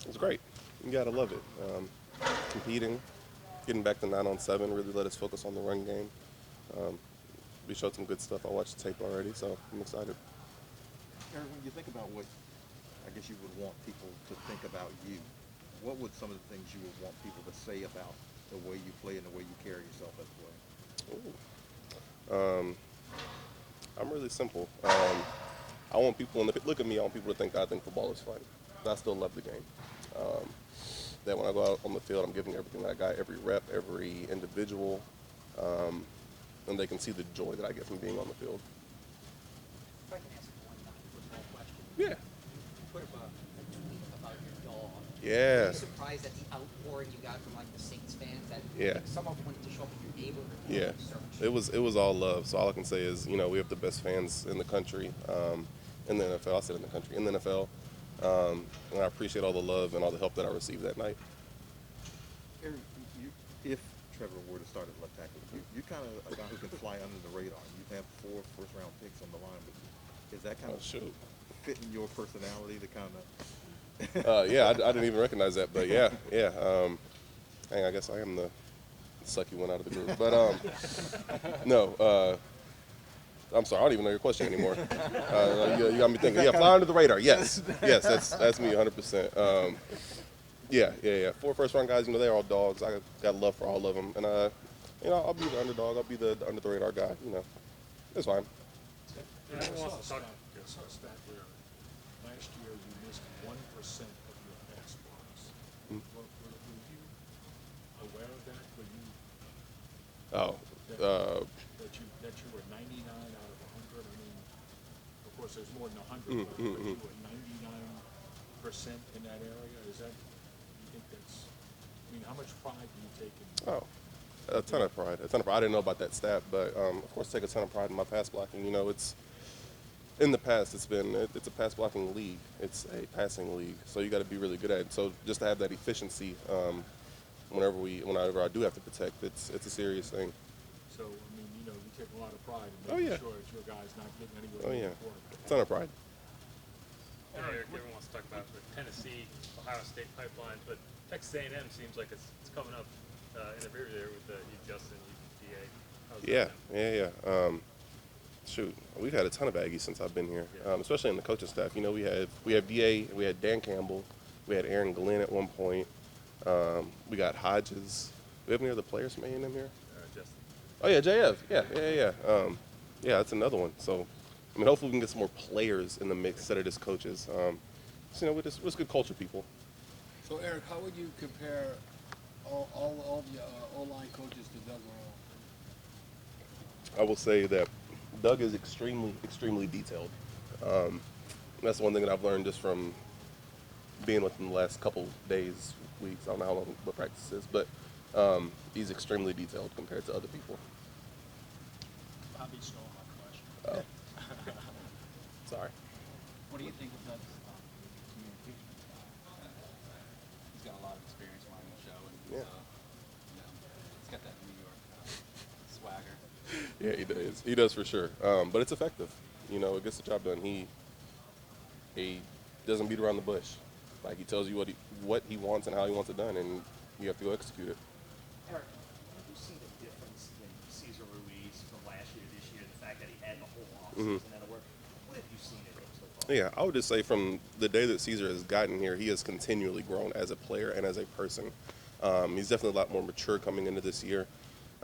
It's great. You gotta love it. Competing, getting back to 9-on-7 really let us focus on the run game. Um, we showed some good stuff. I watched the tape already, so I'm excited. Eric, when you think about what I guess you would want people to think about you, what would some of the things you would want people to say about the way you play and the way you carry yourself as a player? Um, I'm really simple. I want people, when they look at me, I want people to think that I think football is fun. I still love the game. Um, that when I go out on the field, I'm giving everything that I got, every rep, every individual, um, and they can see the joy that I get from being on the field. If I can ask one football question. Yeah. You put up a tweet about your dog. Yeah. Were you surprised at the outpouring you got from like the Saints fans that Yeah. some of them wanted to show up at your neighborhood? Yeah, Search? it was all love. So all I can say is, we have the best fans in the country, in the NFL. I said in the country, in the NFL, and I appreciate all the love and all the help that I received that night. Eric, if Trevor were to start at left tackle, you're kind of a guy who can fly under the radar. You have 4 first-round picks on the line, but is that kind Oh of shoot. fitting your personality to kind of? Yeah, I didn't even recognize that, but yeah, yeah. I guess I am the sucky one out of the group, but no. I'm sorry, I don't even know your question anymore. You got me thinking. Yeah, fly under the radar. Yes, yes, that's me 100%. Yeah. 4 first-round guys, they're all dogs. I got love for all of them, and I'll be the underdog. I'll be the under the radar guy. It's fine. Yeah, I saw a stat where last year you missed 1% of your pass blocks. Were you aware of that? Were you Oh, that you were 99 out of 100? I mean, of course, there's more than 100, but you were 99% in that area. Is that? You think that's? I mean, how much pride do you take in? oh, a ton of pride. A ton of pride. I didn't know about that stat, but of course, I take a ton of pride in my pass blocking. It's in the past, it's a pass blocking league. It's a passing league, so you got to be really good at it. So just to have that efficiency, whenever I do have to protect, it's a serious thing. So, I mean, you take a lot of pride in Oh, making yeah. sure that your guy's not getting anywhere Oh near yeah, the quarterback. a ton of pride. Eric, everyone wants to talk about the Tennessee, Ohio State pipelines, but Texas A&M seems like it's coming up in the rear there with you, Justin, you, DA. How's that Yeah. Shoot, we've had a ton of Aggies since I've been here, especially in the coaching staff. We have DA, we had Dan Campbell, we had Aaron Glenn at one point. We got Hodges. We have any other players from A&M here? Justin? Oh yeah, JF. Yeah. Yeah, that's another one. So, hopefully we can get some more players in the mix instead of just coaches. We're just good culture people. So, Eric, how would you compare all the O-line coaches to Doug Marrone? I will say that Doug is extremely detailed. That's one thing that I've learned just from being with him the last couple days, weeks. I don't know how long what practice is, but he's extremely detailed compared to other people. Bobby stole my question. Sorry. What do you think of Doug's communication style? He's got a lot of experience running the show, and Yeah. He's got that New York swagger. Yeah, he does. He does for sure. But it's effective. It gets the job done. He doesn't beat around the bush. Like, he tells you what he wants and how he wants it done, and you have to go execute it. Eric, have you seen a difference in Cesar Ruiz from last year to this year? The fact that he had the whole offseason and the work. What have you seen in him so far? Yeah, I would just say from the day that Cesar has gotten here, he has continually grown as a player and as a person. He's definitely a lot more mature coming into this year.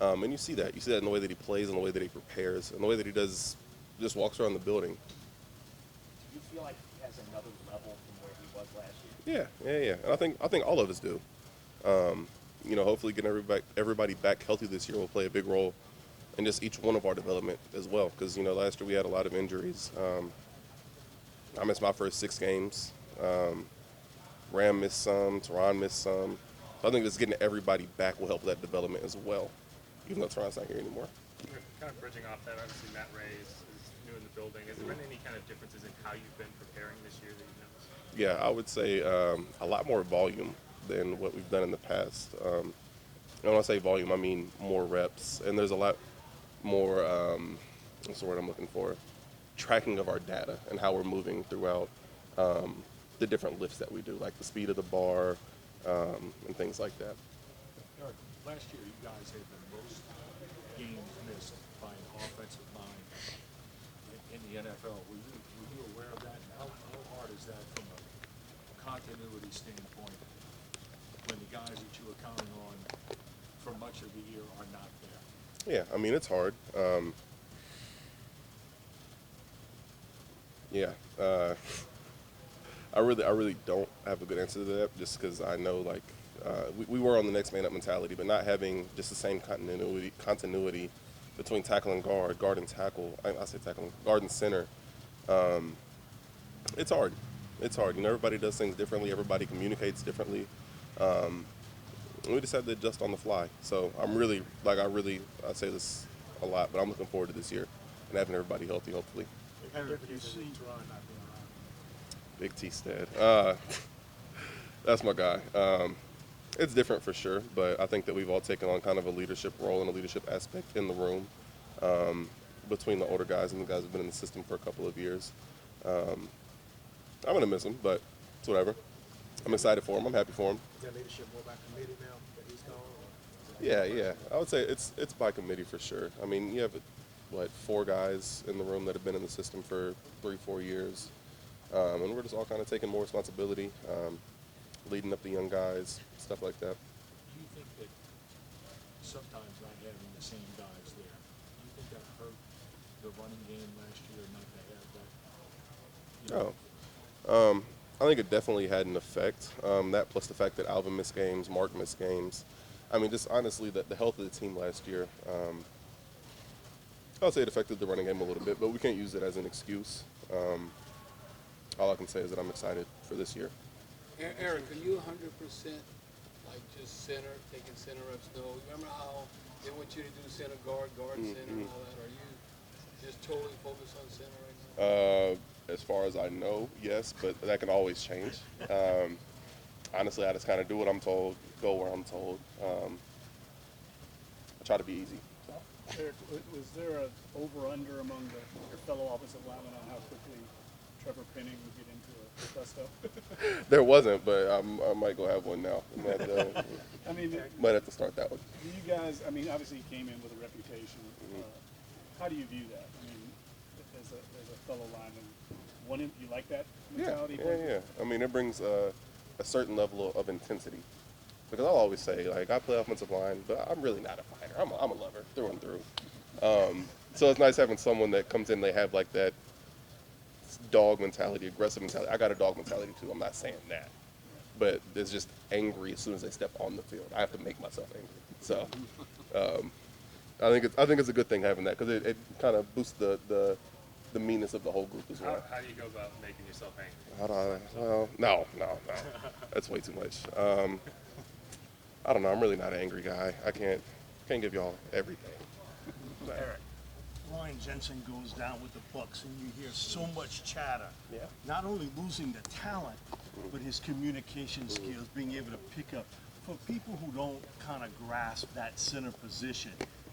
And you see that. You see that in the way that he plays, in the way that he prepares, in the way that he just walks around the building. Do you feel like he has another level from where he was last year? Yeah. And I think all of us do. Hopefully getting everybody back healthy this year will play a big role in just each one of our development as well. Because, last year we had a lot of injuries. I missed my first 6 games. Ram missed some. Teron missed some. So I think just getting everybody back will help that development as well, even though Teron's not here anymore. We're kind of bridging off that. Obviously, Matt Ray is new in the building. Has there been any kind of differences in how you've been preparing this year that you've noticed? Yeah, I would say a lot more volume than what we've done in the past. And when I say volume, I mean more reps. And there's a lot more, what's the word I'm looking for? Tracking of our data and how we're moving throughout the the different lifts that we do, like the speed of the bar and things like that. Eric, last year you guys had the most games missed by an offensive line in the NFL. Were you aware of that? And how hard is that from a continuity standpoint when the guys that you were counting on for much of the year are not there? Yeah, I mean, it's hard. I really don't have a good answer to that, just because I know, like, we were on the next man up mentality, but not having just the same continuity between tackle and guard and tackle. I say tackle, guard and center. It's hard. It's hard. You know, everybody does things differently. Everybody communicates differently. We just had to adjust on the fly. So I'm really, I say this a lot, but I'm looking forward to this year and having everybody healthy, hopefully. Eric, you see Teron not being around. Big T Stead. That's my guy. It's different for sure, but I think that we've all taken on kind of a leadership role and a leadership aspect in the room between the older guys and the guys who've been in the system for a couple of years. I'm going to miss him, but it's whatever. I'm excited for him. I'm happy for him. Is that leadership more by committee now that he's gone? Yeah. I would say it's by committee for sure. I mean, you have, 4 guys in the room that have been in the system for 3-4 years. And we're just all kind of taking more responsibility, leading up the young guys, stuff like that. Do you think that sometimes not having the same guys there, do you think that hurt the running game last year not to have that? I think it definitely had an effect. That plus the fact that Alvin missed games, Mark missed games. I mean, just honestly, the health of the team last year, I would say it affected the running game a little bit, but we can't use it as an excuse. All I can say is that I'm excited for this year. Eric, are you 100% like just center, taking center reps? No. Remember how they want you to do center guard, center, and all that? Are you just totally focused on center right now? As far as I know, yes, but that can always change. Honestly, I just kind of do what I'm told, go where I'm told. I try to be easy. Eric, was there an over-under among your fellow offensive linemen on how quickly Trevor Penning would get into a dust-up? There wasn't, but I might go have one now. Might have to start that one. Do you guys, I mean, obviously you came in with a reputation. How do you view that? I mean, as a fellow lineman, you like that mentality? Yeah. I mean, it brings a certain level of intensity. Because I'll always say, like, I play offensive line, but I'm really not a fighter. I'm a lover through and through. So it's nice having someone that comes in, they have, like, that dog mentality, aggressive mentality. I got a dog mentality, too. I'm not saying that. But it's just angry as soon as they step on the field. I have to make myself angry. So I think it's a good thing having that, because it kind of boosts the meanness of the whole group as well. How do you go about making yourself angry? No. That's way too much. I don't know. I'm really not an angry guy. I can't give y'all everything. Eric, Ryan Jensen goes down with the Bucks, and you hear so much chatter. Yeah. Not only losing the talent, but his communication skills, being able to pick up. For people who don't kind of grasp that center position,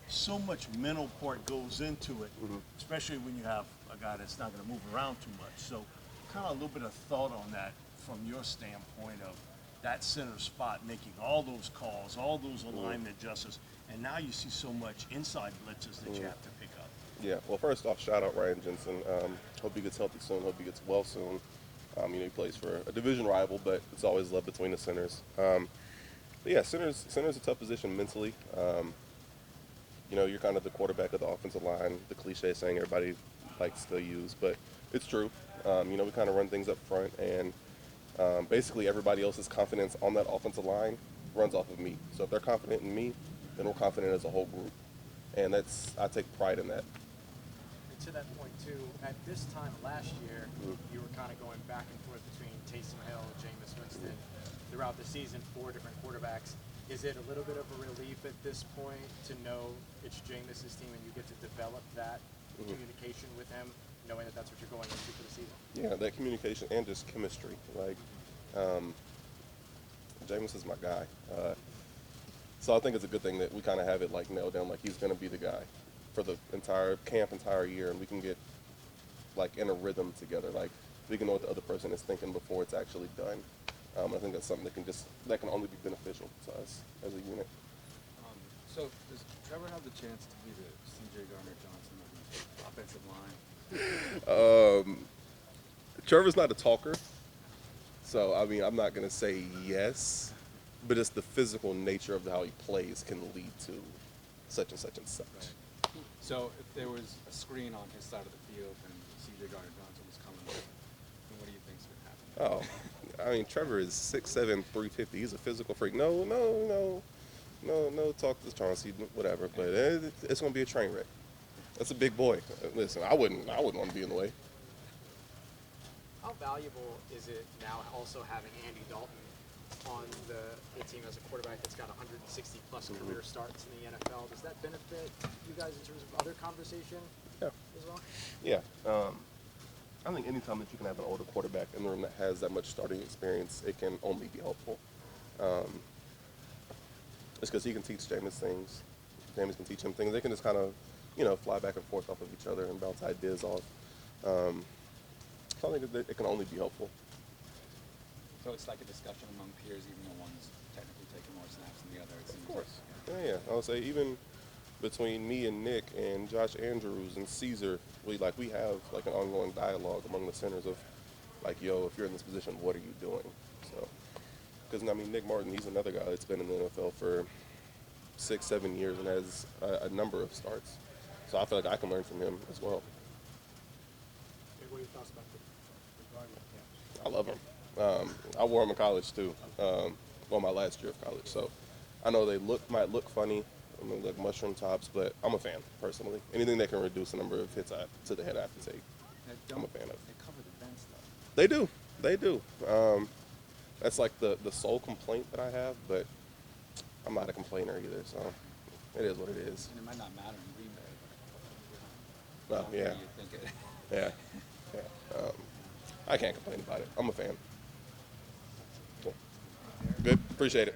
so much mental part goes into it, especially when you have a guy that's not going to move around too much. So, kind of a little bit of thought on that from your standpoint of that center spot, making all those calls, all those alignment adjustments, and now you see so much inside blitzes that you have to pick up. Yeah, well, first off, shout out Ryan Jensen. Hope he gets healthy soon. Hope he gets well soon. He plays for a division rival, but it's always love between the centers. But yeah, center's a tough position mentally. You're kind of the quarterback of the offensive line, the cliche saying everybody likes to use, but it's true. We kind of run things up front, and basically everybody else's confidence on that offensive line runs off of me. So if they're confident in me, then we're confident as a whole group. And I take pride in that. And to that point, too, at this time last year, you were kind of going back and forth between Taysom Hill, Jameis Winston throughout the season, 4 different quarterbacks. Is it a little bit of a relief at this point to know it's Jameis's team and you get to develop that communication with him, knowing that that's what you're going into for the season? Yeah, that communication and just chemistry. Like, Jameis is my guy. So I think it's a good thing that we kind of have it like nailed down, like he's going to be the guy for the entire camp, entire year, and we can get like in a rhythm together. Like we can know what the other person is thinking before it's actually done. I think that's something that can only be beneficial to us as a unit. So does Trevor have the chance to be the C.J. Gardner-Johnson of the offensive line? Trevor's not a talker, so I mean I'm not gonna say yes, but it's the physical nature of how he plays can lead to such and such and such. Right. So if there was a screen on his side of the field and C.J. Gardner-Johnson was coming, then what do you think's going to happen? Oh, I mean Trevor is 6'7", 350. He's a physical freak. No, talk to Chauncey, whatever. But it's gonna be a train wreck. That's a big boy. Listen, I wouldn't want to be in the way. How valuable is it now also having Andy Dalton on the team as a quarterback that's got 160 plus career starts in the NFL? Does that benefit you guys in terms of other conversation as well? Yeah. I think anytime that you can have an older quarterback in the room that has that much starting experience, it can only be helpful. It's because he can teach Jameis things. Jameis can teach him things. They can just kind of, fly back and forth off of each other and bounce ideas off. So I think that it can only be helpful. So it's like a discussion among peers, even though one's technically taking more snaps than the other. It seems Of course. Yeah. I would say even between me and Nick and Josh Andrews and Cesar, we have like an ongoing dialogue among the centers of like, yo, if you're in this position, what are you doing? So, because I mean, Nick Martin, he's another guy that's been in the NFL for 6-7 years and has a number of starts. So I feel like I can learn from him as well. What are your thoughts about the Gardner camp? I love him. I wore them in college too. My last year of college. So I know they might look funny, like mushroom tops, but I'm a fan personally. Anything that can reduce the number of hits to the head I have to take, I'm a fan of. They cover the vents though. They do. That's like the sole complaint that I have, but I'm not a complainer either. So it is what it is. And it might not matter in Green Bay. Well, yeah. You think it. Yeah. I can't complain about it. I'm a fan. Cool. Good. Appreciate it.